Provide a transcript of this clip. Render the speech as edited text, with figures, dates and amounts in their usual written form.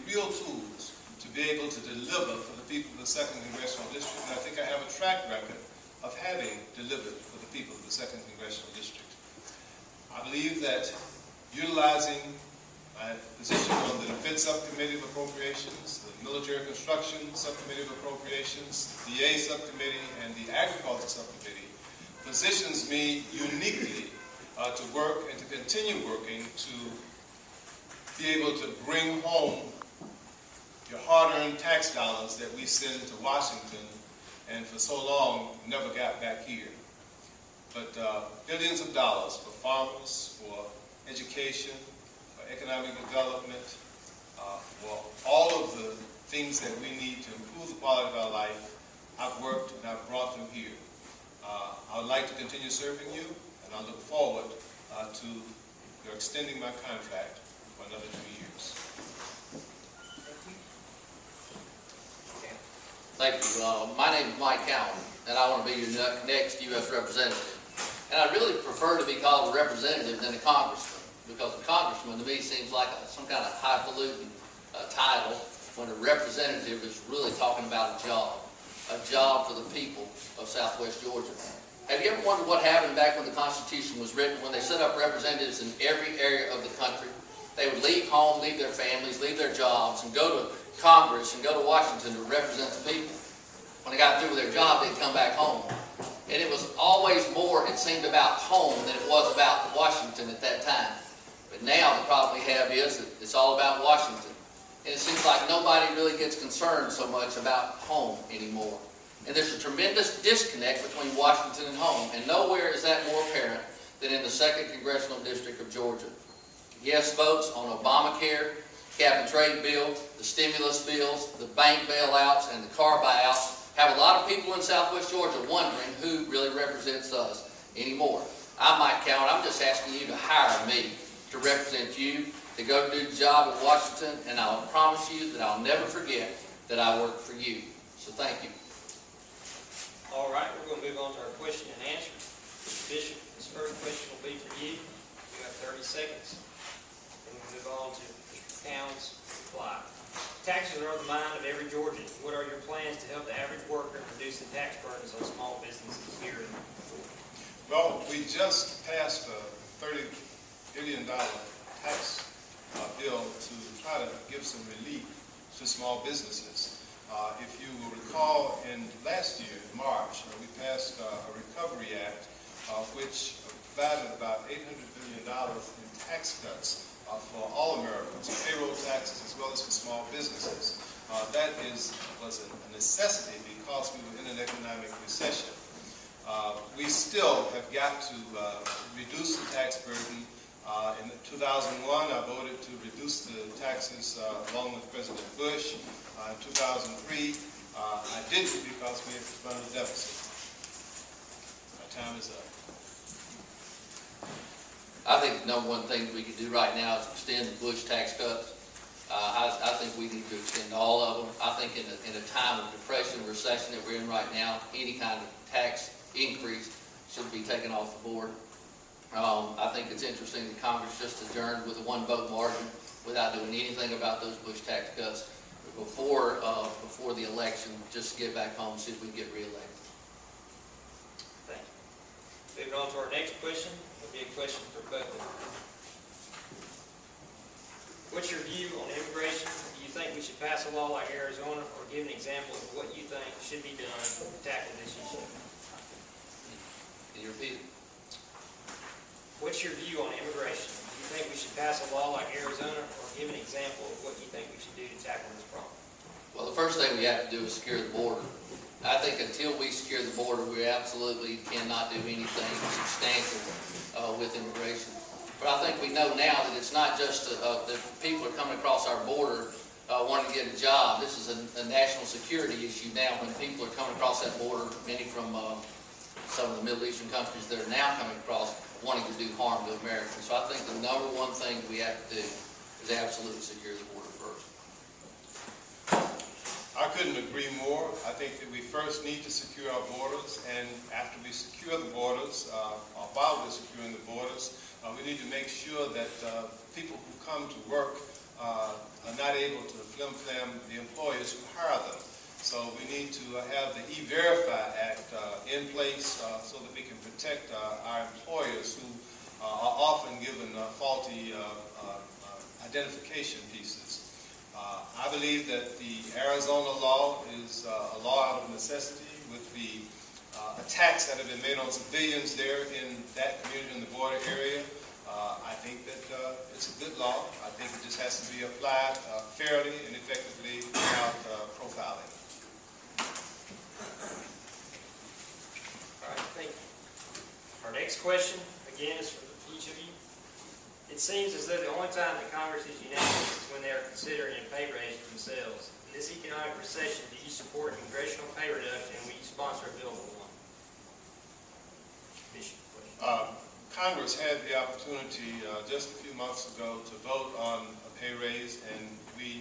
real tools to be able to deliver for the people of the 2nd Congressional District, and I think I have a track record of having delivered for the people of the 2nd Congressional District. I believe that utilizing my position on the Defense Subcommittee of Appropriations, the Military Construction Subcommittee of Appropriations, the EA Subcommittee, and the Agriculture Subcommittee positions me uniquely to work and to continue working to be able to bring home your hard-earned tax dollars that we send to Washington and for so long never got back here. But billions of dollars for farmers, for education, for economic development, for all of the things that we need to improve the quality of our life, I've worked and I've brought them here. I would like to continue serving you, and I look forward to your extending my contract for another 2 years. Thank you. My name is Mike Keown, and I want to be your next U.S. representative. And I really prefer to be called a representative than a congressman, because a congressman to me seems like some kind of highfalutin title, when a representative is really talking about a job for the people of Southwest Georgia. Have you ever wondered what happened back when the Constitution was written, when they set up representatives in every area of the country? They would leave home, leave their families, leave their jobs, and go to Congress and go to Washington to represent the people. When they got through with their job, they'd come back home. And it was always more, it seemed, about home than it was about Washington at that time. But now the problem we have is that it's all about Washington. And it seems like nobody really gets concerned so much about home anymore. And there's a tremendous disconnect between Washington and home. And nowhere is that more apparent than in the 2nd Congressional District of Georgia. Yes votes on Obamacare, cap and trade bill, the stimulus bills, the bank bailouts, and the car buyouts have a lot of people in Southwest Georgia wondering who really represents us anymore. I'm Mike Keown. I'm just asking you to hire me to represent you, to go to do the job in Washington, and I'll promise you that I'll never forget that I work for you. So thank you. All right, we're going to move on to our question and answer. Mr. Bishop, this first question will be for you. You have 30 seconds. Then we'll move on to Mr. Keown's reply. Taxes are on the mind of every Georgian. What are your plans to help the average worker reduce the tax burdens on small businesses here in Georgia? Well, we just passed a $30 billion tax bill to try to give some relief to small businesses. If you will recall, in last year, in March, we passed a Recovery Act which provided about $800 billion in tax cuts for all Americans, payroll taxes as well as for small businesses. That was a necessity because we were in an economic recession. We still have got to reduce the tax burden. In 2001, I voted to reduce the taxes along with President Bush. In 2003, I didn't because we had to run a deficit. My time is up. I think the number one thing that we can do right now is extend the Bush tax cuts. I think we need to extend all of them. I think in a time of depression, recession that we're in right now, any kind of tax increase should be taken off the board. I think it's interesting that Congress just adjourned with a one-vote margin without doing anything about those Bush tax cuts before the election, just to get back home and see if we can get reelected. Thank you. Moving on to our next question. It'll be a question for both of you. What's your view on immigration? Do you think we should pass a law like Arizona, or give an example of what you think should be done to tackle this issue? Can you repeat it? What's your view on immigration? Do you think we should pass a law like Arizona, or give an example of what you think we should do to tackle this problem? Well, the first thing we have to do is secure the border. I think until we secure the border, we absolutely cannot do anything substantial with immigration. But I think we know now that it's not just that people are coming across our border wanting to get a job. This is a national security issue now when people are coming across that border, many from some of the Middle Eastern countries that are now coming across wanting to do harm to Americans. So I think the number one thing we have to do is absolutely secure the border first. I couldn't agree more. I think that we first need to secure our borders, and after we secure the borders, or while we're securing the borders, we need to make sure that people who come to work are not able to flim-flam the employers who hire them. So we need to have the E-Verify Act in place so that we can protect our employers who are often given faulty identification pieces. I believe that the Arizona law is a law out of necessity with the attacks that have been made on civilians there in that community in the border area. I think that it's a good law. I think it just has to be applied fairly and effectively without profiling. All right, thank you. Our next question, again, is for each of you. It seems as though the only time that Congress is unanimous is when they are considering a pay raise for themselves. In this economic recession, do you support a congressional pay reduction, and will you sponsor a bill for one? Bishop, question. Congress had the opportunity just a few months ago to vote on a pay raise, and